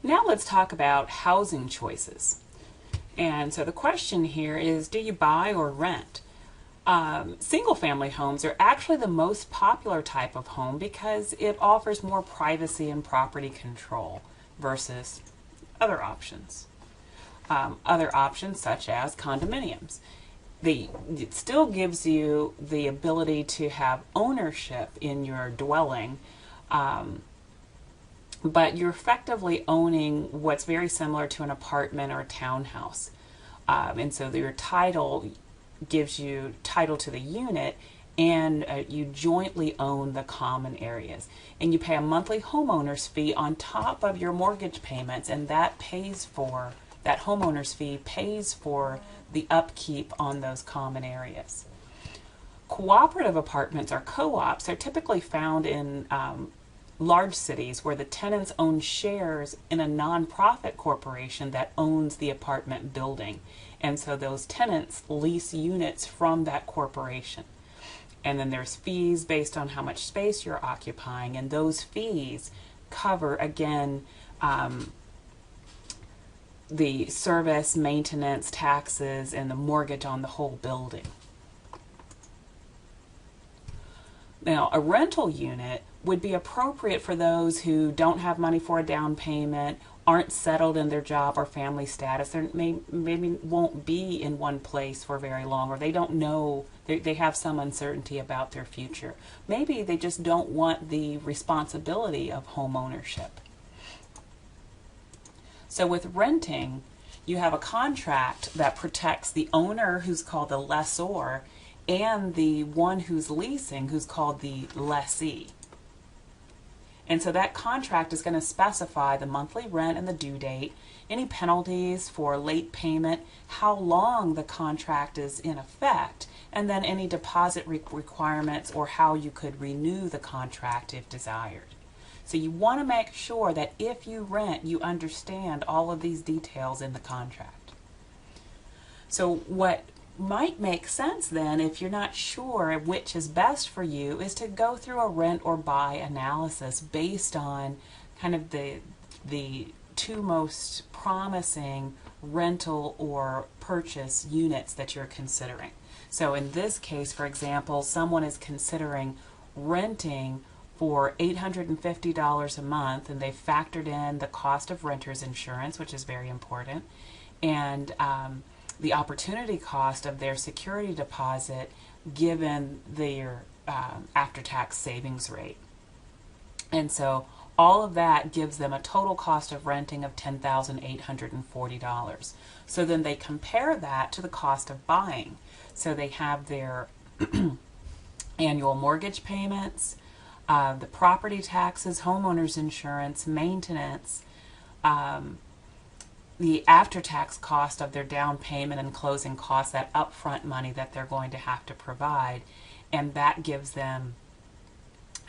Now let's talk about housing choices. And so the question here is, do you buy or rent? Single-family homes are actually the most popular type of home because it offers more privacy and property control versus other options. Other options such as condominiums. It still gives you the ability to have ownership in your dwelling, but you're effectively owning what's very similar to an apartment or a townhouse. And so your title gives you title to the unit, and you jointly own the common areas. And you pay a monthly homeowner's fee on top of your mortgage payments, and that homeowner's fee pays for the upkeep on those common areas. Cooperative apartments or co-ops are typically found in large cities where the tenants own shares in a nonprofit corporation that owns the apartment building. And so those tenants lease units from that corporation. And then there's fees based on how much space you're occupying, and those fees cover, again, the service, maintenance, taxes, and the mortgage on the whole building. Now, a rental unit would be appropriate for those who don't have money for a down payment, aren't settled in their job or family status, or maybe won't be in one place for very long, or they don't know, they have some uncertainty about their future. Maybe they just don't want the responsibility of home ownership. So with renting, you have a contract that protects the owner, who's called the lessor, and the one who's leasing, who's called the lessee. And so that contract is going to specify the monthly rent and the due date, any penalties for late payment, how long the contract is in effect, and then any deposit requirements or how you could renew the contract if desired. So you want to make sure that if you rent, you understand all of these details in the contract. So what might make sense then, if you're not sure which is best for you, is to go through a rent or buy analysis based on kind of the two most promising rental or purchase units that you're considering. So in this case, for example, someone is considering renting for $850 a month, and they've factored in the cost of renter's insurance, which is very important, and the opportunity cost of their security deposit given their after-tax savings rate. And so all of that gives them a total cost of renting of $10,840. So then they compare that to the cost of buying. So they have their annual mortgage payments, the property taxes, homeowner's insurance, maintenance, the after-tax cost of their down payment and closing costs, that upfront money that they're going to have to provide, and that gives them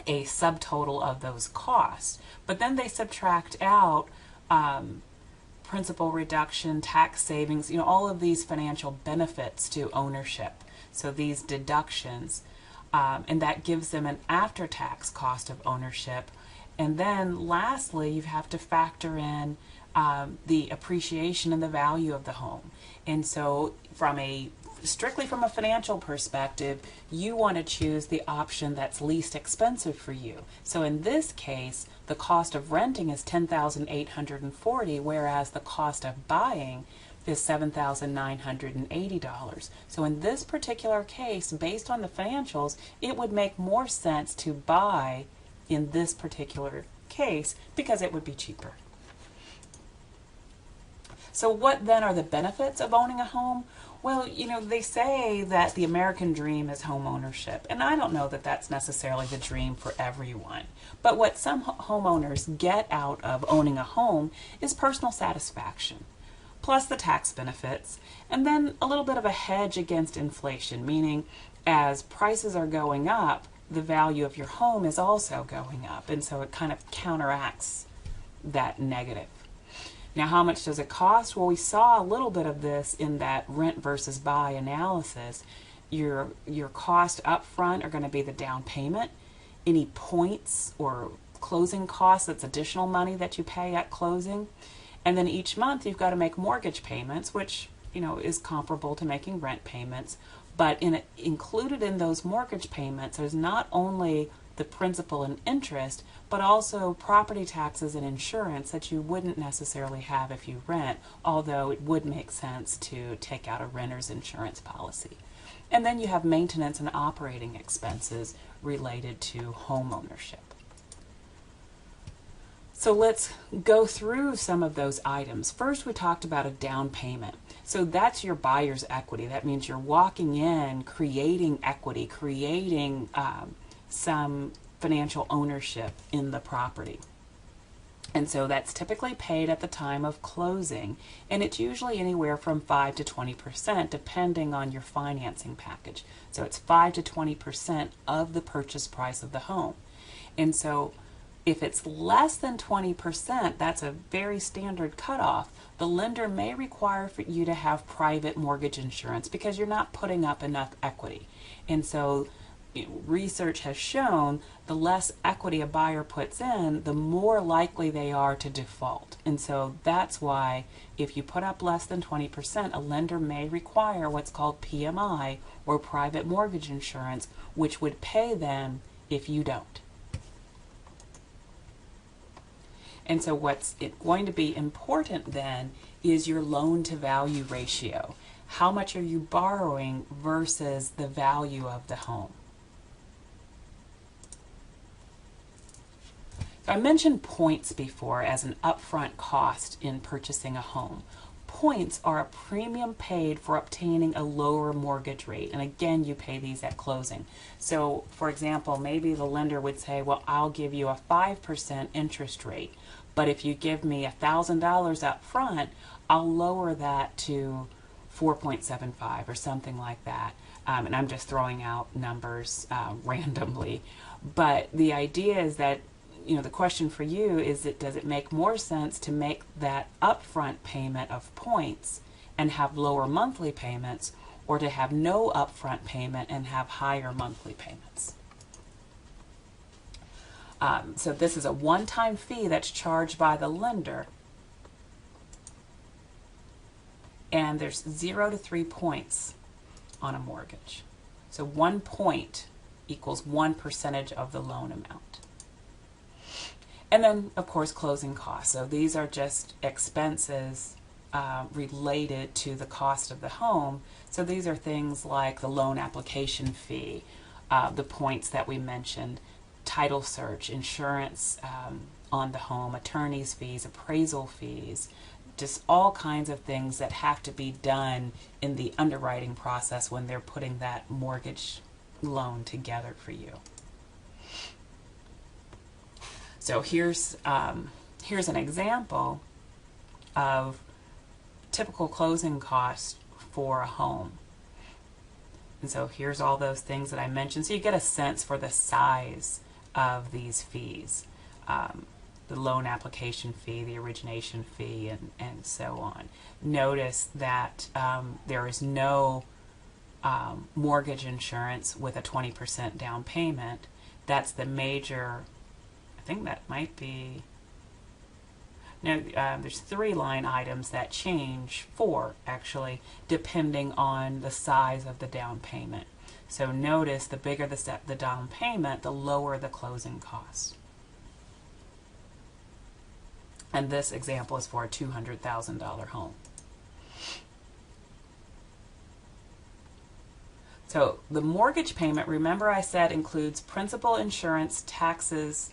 a subtotal of those costs. But then they subtract out principal reduction, tax savings, all of these financial benefits to ownership. So these deductions, and that gives them an after-tax cost of ownership. And then lastly, you have to factor in the appreciation and the value of the home. And so strictly from a financial perspective, you want to choose the option that's least expensive for you. So in this case, the cost of renting is $10,840, whereas the cost of buying is $7,980. So in this particular case, based on the financials, it would make more sense to buy in this particular case because it would be cheaper. So what then are the benefits of owning a home? Well, they say that the American dream is home ownership, and I don't know that that's necessarily the dream for everyone. But what some homeowners get out of owning a home is personal satisfaction, plus the tax benefits, and then a little bit of a hedge against inflation, meaning as prices are going up, the value of your home is also going up, and so it kind of counteracts that negative. Now, how much does it cost? Well, we saw a little bit of this in that rent versus buy analysis. Your cost up front are going to be the down payment, any points or closing costs, that's additional money that you pay at closing. And then each month you've got to make mortgage payments, which, you know, is comparable to making rent payments. But included in those mortgage payments, there's not only the principal and interest, but also property taxes and insurance that you wouldn't necessarily have if you rent, although it would make sense to take out a renter's insurance policy. And then you have maintenance and operating expenses related to home ownership. So let's go through some of those items. First, we talked about a down payment. So that's your buyer's equity. That means you're walking in, creating equity, creating some financial ownership in the property. And so that's typically paid at the time of closing, and it's usually anywhere from 5 to 20% depending on your financing package. So it's 5 to 20% of the purchase price of the home. And so if it's less than 20%, that's a very standard cutoff. The lender may require for you to have private mortgage insurance because you're not putting up enough equity. And so research has shown the less equity a buyer puts in, the more likely they are to default. And so that's why if you put up less than 20%, a lender may require what's called PMI, or private mortgage insurance, which would pay them if you don't. And so what's going to be important then is your loan to value ratio. How much are you borrowing versus the value of the home? So I mentioned points before as an upfront cost in purchasing a home. Points are a premium paid for obtaining a lower mortgage rate. And again, you pay these at closing. So for example, maybe the lender would say, well, I'll give you a 5% interest rate. But if you give me $1,000 up front, I'll lower that to 4.75 or something like that. And I'm just throwing out numbers randomly. But the idea is that, you know, the question for you is that does it make more sense to make that upfront payment of points and have lower monthly payments, or to have no upfront payment and have higher monthly payments? So this is a one-time fee that's charged by the lender, and there's 0 to 3 points on a mortgage. So 1 point equals 1% of the loan amount. And then, of course, closing costs. So these are just expenses related to the cost of the home. So these are things like the loan application fee, the points that we mentioned, title search, insurance on the home, attorney's fees, appraisal fees, just all kinds of things that have to be done in the underwriting process when they're putting that mortgage loan together for you. So here's an example of typical closing costs for a home. And so here's all those things that I mentioned. So you get a sense for the size of these fees. The loan application fee, the origination fee, and so on. Notice that there is no mortgage insurance with a 20% down payment. That's the major, I think that might be, no, there's 3 line items that change, 4 actually, depending on the size of the down payment. So notice the bigger the down payment, the lower the closing costs. And this example is for a $200,000 home. So the mortgage payment, remember I said, includes principal, insurance, taxes,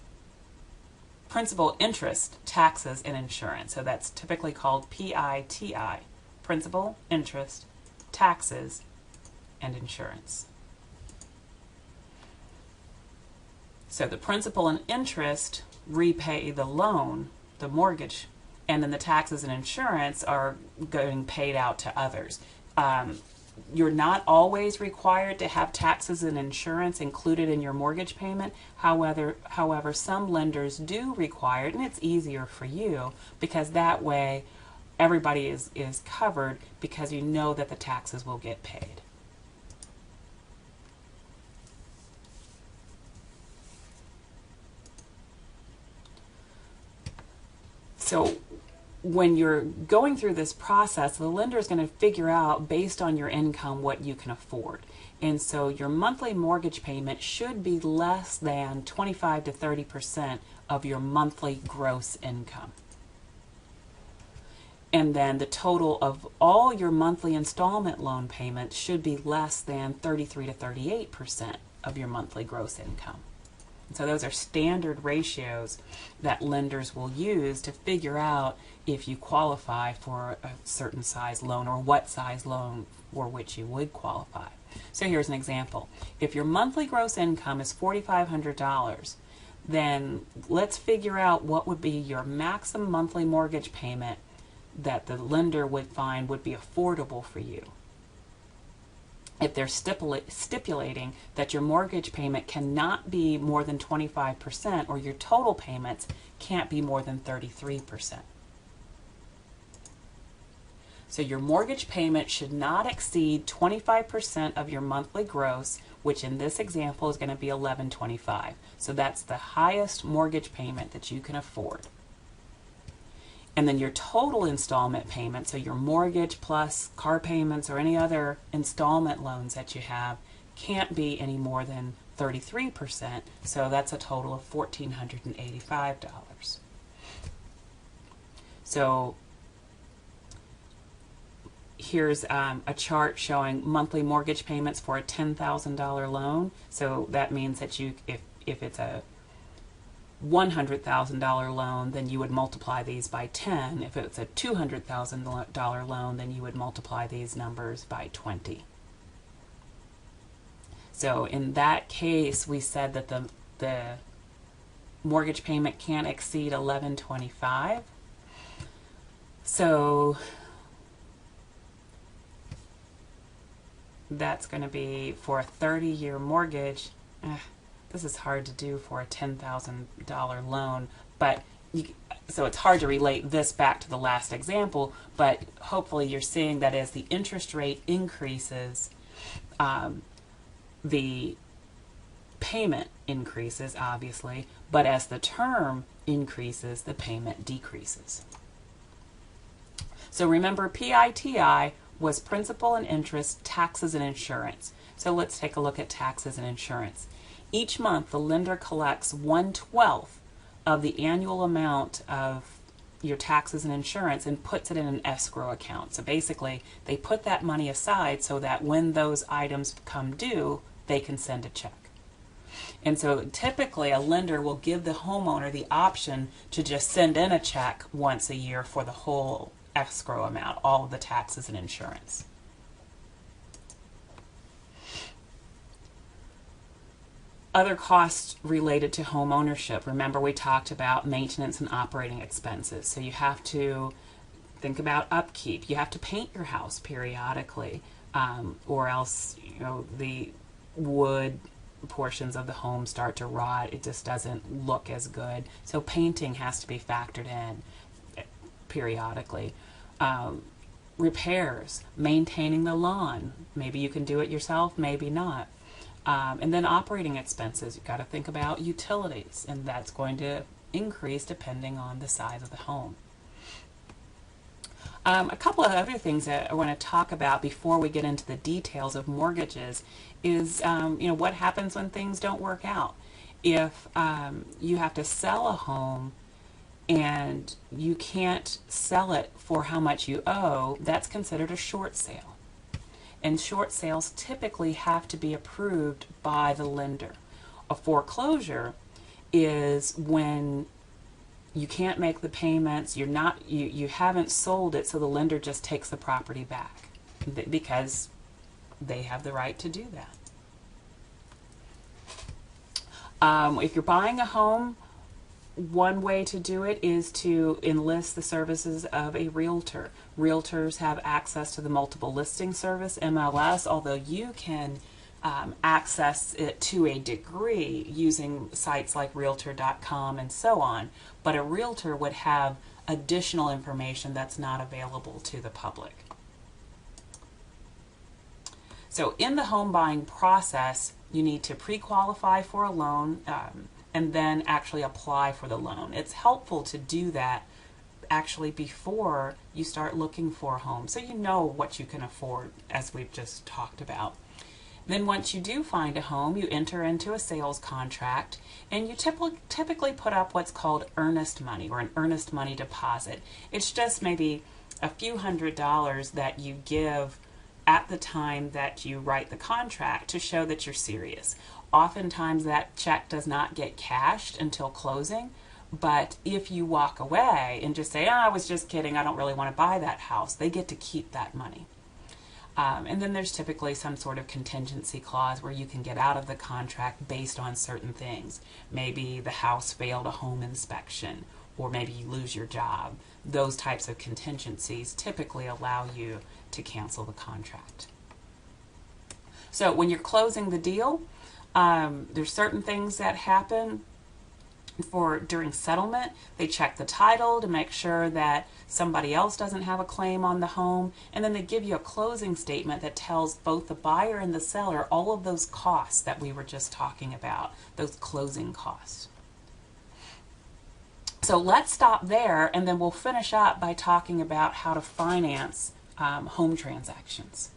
principal, interest, taxes, and insurance. So that's typically called PITI, principal, interest, taxes, and insurance. So the principal and interest repay the loan, the mortgage, and then the taxes and insurance are getting paid out to others. You're not always required to have taxes and insurance included in your mortgage payment. However, some lenders do require it, and it's easier for you because that way everybody is covered because you know that the taxes will get paid. So when you're going through this process, the lender is going to figure out based on your income what you can afford. And so your monthly mortgage payment should be less than 25 to 30% of your monthly gross income. And then the total of all your monthly installment loan payments should be less than 33 to 38% of your monthly gross income. So those are standard ratios that lenders will use to figure out if you qualify for a certain size loan or what size loan for which you would qualify. So here's an example. If your monthly gross income is $4,500, then let's figure out what would be your maximum monthly mortgage payment that the lender would find would be affordable for you. If they're stipulating that your mortgage payment cannot be more than 25% or your total payments can't be more than 33%. So your mortgage payment should not exceed 25% of your monthly gross, which in this example is going to be $1,125. So that's the highest mortgage payment that you can afford. And then your total installment payment, so your mortgage plus car payments or any other installment loans that you have, can't be any more than 33%. So that's a total of $1,485. So here's a chart showing monthly mortgage payments for a $10,000 loan. So that means that you, if it's a $100,000 loan, then you would multiply these by 10. If it's a $200,000 loan, then you would multiply these numbers by 20. So in that case, we said that the mortgage payment can't exceed $1,125. So that's going to be for a 30-year mortgage. This is hard to do for a $10,000 loan, but so it's hard to relate this back to the last example, but hopefully you're seeing that as the interest rate increases, the payment increases, obviously, but as the term increases, the payment decreases. So remember, PITI was principal and interest, taxes, and insurance. So let's take a look at taxes and insurance. Each month, the lender collects 1/12 of the annual amount of your taxes and insurance and puts it in an escrow account. So basically, they put that money aside so that when those items come due, they can send a check. And so typically, a lender will give the homeowner the option to just send in a check once a year for the whole escrow amount, all of the taxes and insurance. Other costs related to home ownership. Remember, we talked about maintenance and operating expenses. So you have to think about upkeep. You have to paint your house periodically, or else the wood portions of the home start to rot. It just doesn't look as good. So painting has to be factored in periodically. Repairs, maintaining the lawn. Maybe you can do it yourself, maybe not. And then operating expenses, you've got to think about utilities, and that's going to increase depending on the size of the home. A couple of other things that I want to talk about before we get into the details of mortgages is, what happens when things don't work out. If you have to sell a home and you can't sell it for how much you owe, that's considered a short sale. And short sales typically have to be approved by the lender. A foreclosure is when you can't make the payments, you haven't sold it, so the lender just takes the property back because they have the right to do that. If you're buying a home, one way to do it is to enlist the services of a realtor. Realtors have access to the multiple listing service, MLS, although you can access it to a degree using sites like realtor.com and so on, but a realtor would have additional information that's not available to the public. So in the home buying process, you need to pre-qualify for a loan and then actually apply for the loan. It's helpful to do that actually before you start looking for a home, so you know what you can afford, as we've just talked about. Then once you do find a home, you enter into a sales contract, and you typically put up what's called earnest money, or an earnest money deposit. It's just maybe a few $100s that you give at the time that you write the contract to show that you're serious. Oftentimes that check does not get cashed until closing, but if you walk away and just say, I was just kidding, I don't really want to buy that house, they get to keep that money. And then there's typically some sort of contingency clause where you can get out of the contract based on certain things. Maybe the house failed a home inspection, or maybe you lose your job. Those types of contingencies typically allow you to cancel the contract. So when you're closing the deal, there's certain things that happen during settlement. They check the title to make sure that somebody else doesn't have a claim on the home, and then they give you a closing statement that tells both the buyer and the seller all of those costs that we were just talking about, those closing costs. So let's stop there, and then we'll finish up by talking about how to finance home transactions.